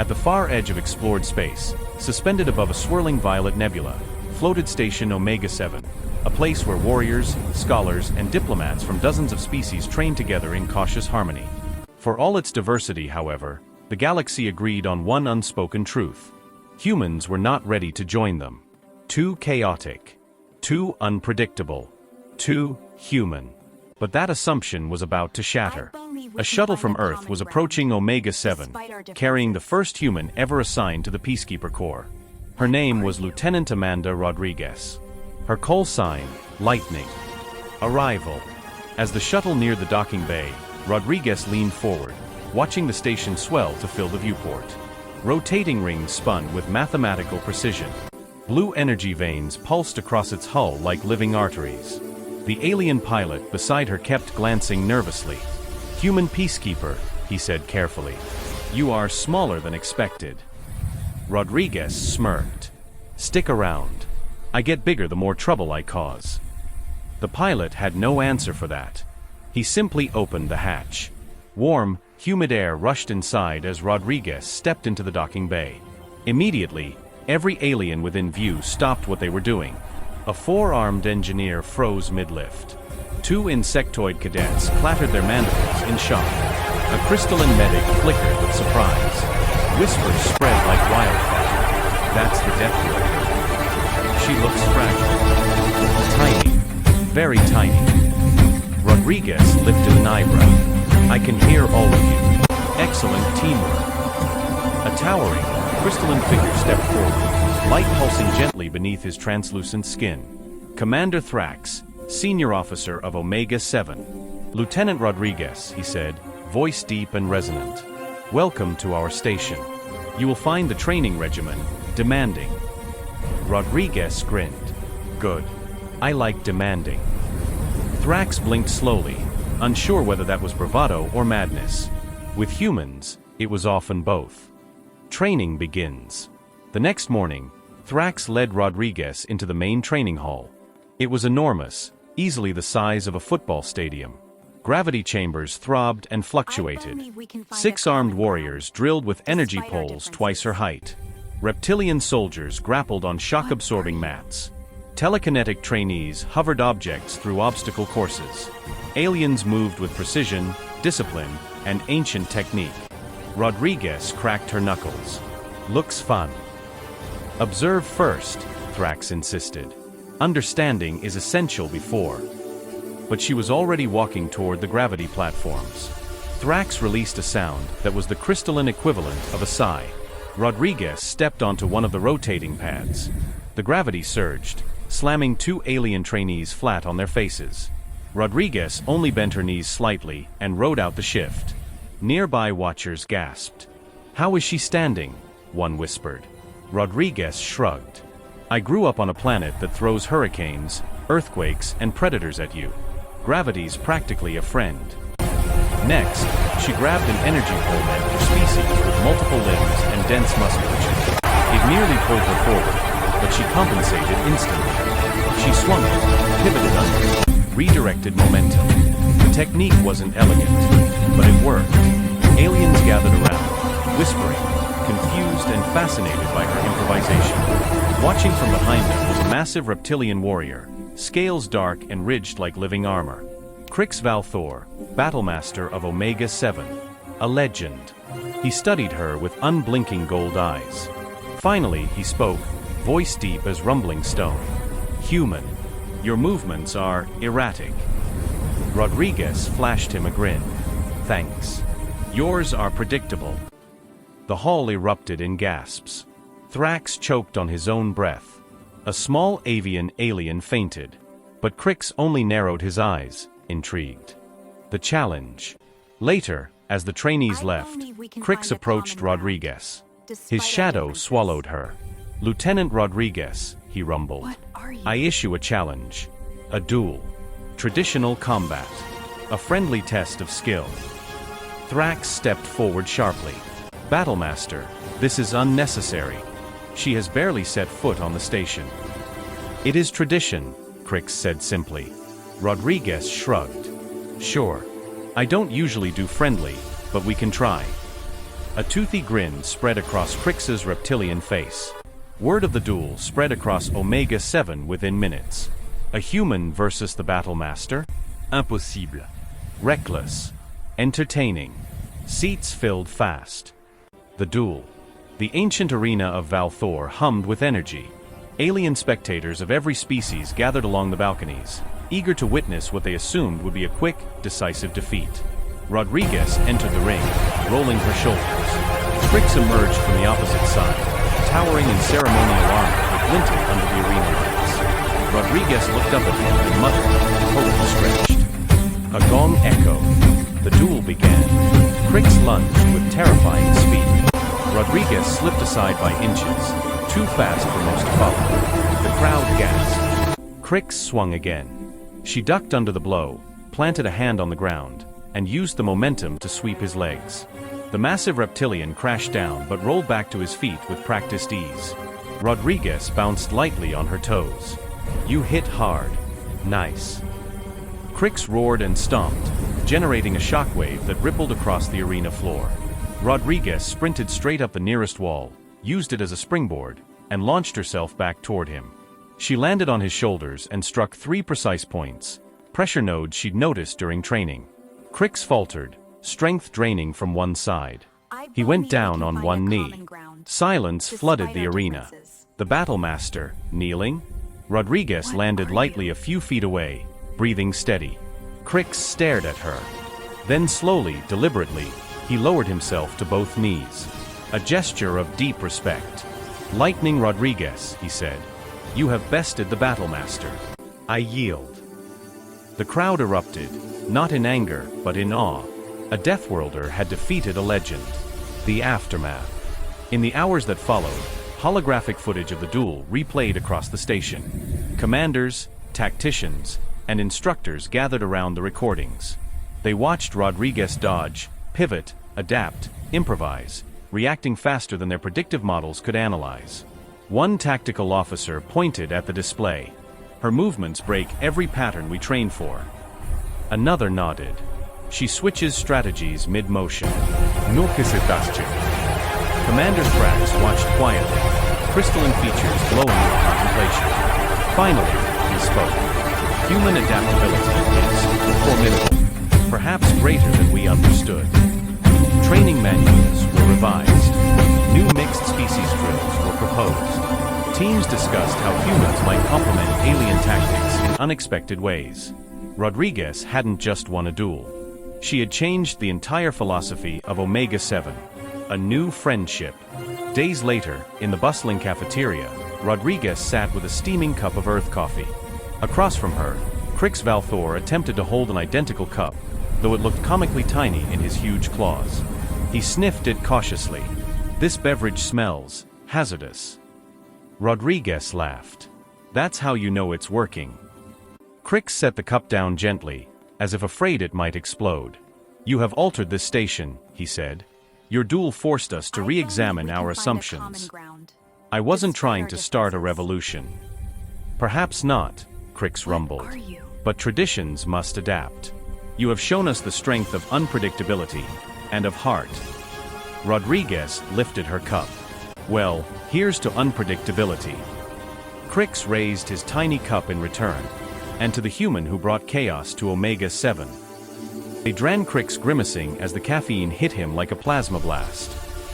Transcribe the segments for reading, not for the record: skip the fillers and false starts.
At the far edge of explored space, suspended above a swirling violet nebula, floated Station Omega-7, a place where warriors, scholars, and diplomats from dozens of species trained together in cautious harmony. For all its diversity, however, the galaxy agreed on one unspoken truth. Humans were not ready to join them. Too chaotic. Too unpredictable. Too human. But that assumption was about to shatter. A shuttle from Earth was approaching Omega-7, carrying the first human ever assigned to the Peacekeeper Corps. Her name was Lieutenant Amanda Rodriguez. Her call sign, Lightning. Arrival. As the shuttle neared the docking bay, Rodriguez leaned forward, watching the station swell to fill the viewport. Rotating rings spun with mathematical precision. Blue energy veins pulsed across its hull like living arteries. The alien pilot beside her kept glancing nervously. "Human peacekeeper," he said carefully. "You are smaller than expected." Rodriguez smirked. "Stick around. I get bigger the more trouble I cause." The pilot had no answer for that. He simply opened the hatch. Warm, humid air rushed inside as Rodriguez stepped into the docking bay. Immediately, every alien within view stopped what they were doing. A four-armed engineer froze mid-lift. Two insectoid cadets clattered their mandibles in shock. A crystalline medic flickered with surprise. Whispers spread like wildfire. "That's the death blow. She looks fragile. Tiny. Very tiny." Rodriguez lifted an eyebrow. "I can hear all of you. Excellent teamwork." A towering, crystalline figure stepped forward, light pulsing gently beneath his translucent skin. "Commander Thrax, Senior Officer of Omega-7. Lieutenant Rodriguez," he said, voice deep and resonant. "Welcome to our station. You will find the training regimen demanding." Rodriguez grinned. "Good. I like demanding." Thrax blinked slowly, unsure whether that was bravado or madness. With humans, it was often both. Training begins. The next morning, Thrax led Rodriguez into the main training hall. It was enormous, easily the size of a football stadium. Gravity chambers throbbed and fluctuated. Six-armed warriors drilled with energy poles twice her height. Reptilian soldiers grappled on shock-absorbing mats. Telekinetic trainees hovered objects through obstacle courses. Aliens moved with precision, discipline, and ancient technique. Rodriguez cracked her knuckles. "Looks fun." "Observe first," Thrax insisted. "Understanding is essential before." But she was already walking toward the gravity platforms. Thrax released a sound that was the crystalline equivalent of a sigh. Rodriguez stepped onto one of the rotating pads. The gravity surged, slamming two alien trainees flat on their faces. Rodriguez only bent her knees slightly and rode out the shift. Nearby watchers gasped. "How is she standing?" one whispered. Rodriguez shrugged. "I grew up on a planet that throws hurricanes, earthquakes, and predators at you. Gravity's practically a friend." Next, she grabbed an energy pole meant for species with multiple limbs and dense musculature. It nearly pulled her forward, but she compensated instantly. She swung it, pivoted under, redirected momentum. The technique wasn't elegant, but it worked. Aliens gathered around, whispering, confused and fascinated by her improvisation. Watching from behind them was a massive reptilian warrior, scales dark and ridged like living armor. Crix Valthor, Battlemaster of Omega-7. A legend. He studied her with unblinking gold eyes. Finally, he spoke, voice deep as rumbling stone. "Human, your movements are erratic." Rodriguez flashed him a grin. "Thanks. Yours are predictable." The hall erupted in gasps. Thrax choked on his own breath. A small avian alien fainted. But Crix only narrowed his eyes, intrigued. The challenge. Later, as the trainees left, Crix approached Rodriguez. His shadow swallowed her. "Lieutenant Rodriguez," he rumbled. "I issue a challenge. A duel. Traditional combat. A friendly test of skill." Thrax stepped forward sharply. "Battlemaster, this is unnecessary. She has barely set foot on the station." "It is tradition," Crix said simply. Rodriguez shrugged. "Sure. I don't usually do friendly, but we can try." A toothy grin spread across Crix's reptilian face. Word of the duel spread across Omega-7 within minutes. A human versus the Battle Master? Impossible. Reckless. Entertaining. Seats filled fast. The duel. The ancient arena of Valthor hummed with energy. Alien spectators of every species gathered along the balconies, eager to witness what they assumed would be a quick, decisive defeat. Rodriguez entered the ring, rolling her shoulders. Crix emerged from the opposite side, towering in ceremonial armor that glinted under the arena lights. Rodriguez looked up at him and muttered, totally stretched. A gong echoed. The duel began. Crix lunged with terrifying speed. Rodriguez slipped aside by inches, too fast for most to follow. The crowd gasped. Crix swung again. She ducked under the blow, planted a hand on the ground, and used the momentum to sweep his legs. The massive reptilian crashed down but rolled back to his feet with practiced ease. Rodriguez bounced lightly on her toes. You hit hard. Nice. Crix roared and stomped, generating a shockwave that rippled across the arena floor. Rodriguez sprinted straight up the nearest wall, used it as a springboard, and launched herself back toward him. She landed on his shoulders and struck 3 precise points, pressure nodes she'd noticed during training. Crix faltered, strength draining from one side. He went down on one knee. Silence flooded the arena. The Battle Master, kneeling? Rodriguez landed lightly a few feet away, breathing steady. Crix stared at her. Then slowly, deliberately, he lowered himself to both knees. A gesture of deep respect. Lightning Rodriguez, he said. You have bested the Battle Master. I yield. The crowd erupted, not in anger, but in awe. A Deathworlder had defeated a legend. The aftermath. In the hours that followed, holographic footage of the duel replayed across the station. Commanders, tacticians, and instructors gathered around the recordings. They watched Rodriguez dodge, pivot, adapt, improvise, reacting faster than their predictive models could analyze. One tactical officer pointed at the display. Her movements break every pattern we trained for. Another nodded. She switches strategies mid-motion. No que se tasche. Commander Thrax watched quietly, crystalline features glowing with contemplation. Finally, he spoke. Human adaptability is formidable, perhaps greater than we understood. Training manuals were revised. New mixed species drills were proposed. Teams discussed how humans might complement alien tactics in unexpected ways. Rodriguez hadn't just won a duel. She had changed the entire philosophy of Omega-7. A new friendship. Days later, in the bustling cafeteria, Rodriguez sat with a steaming cup of Earth coffee. Across from her, Crix Valthor attempted to hold an identical cup, though it looked comically tiny in his huge claws. He sniffed it cautiously. This beverage smells hazardous. Rodriguez laughed. That's how you know it's working. Crix set the cup down gently, as if afraid it might explode. You have altered this station, he said. Your duel forced us to re-examine our assumptions. I wasn't trying to start a revolution. Perhaps not, Crix rumbled. But traditions must adapt. You have shown us the strength of unpredictability, and of heart. Rodriguez lifted her cup. Well, here's to unpredictability. Crix raised his tiny cup in return, and to the human who brought chaos to Omega-7. Adran Crix grimacing as the caffeine hit him like a plasma blast.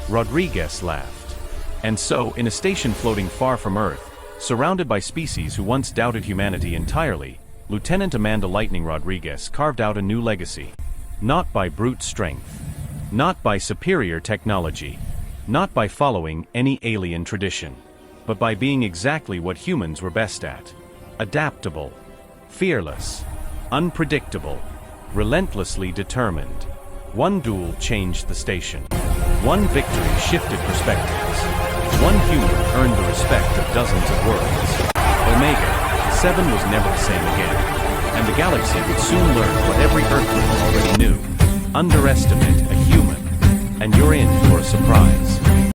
Rodriguez laughed. And so, in a station floating far from Earth, surrounded by species who once doubted humanity entirely, Lieutenant Amanda Lightning Rodriguez carved out a new legacy. Not by brute strength. Not by superior technology. Not by following any alien tradition. But by being exactly what humans were best at. Adaptable. Fearless. Unpredictable. Relentlessly determined. One duel changed the station. One victory shifted perspectives. One human earned the respect of dozens of worlds. Omega-7 was never the same again, and the galaxy would soon learn what every Earthling already knew. Underestimate a human, and you're in for a surprise.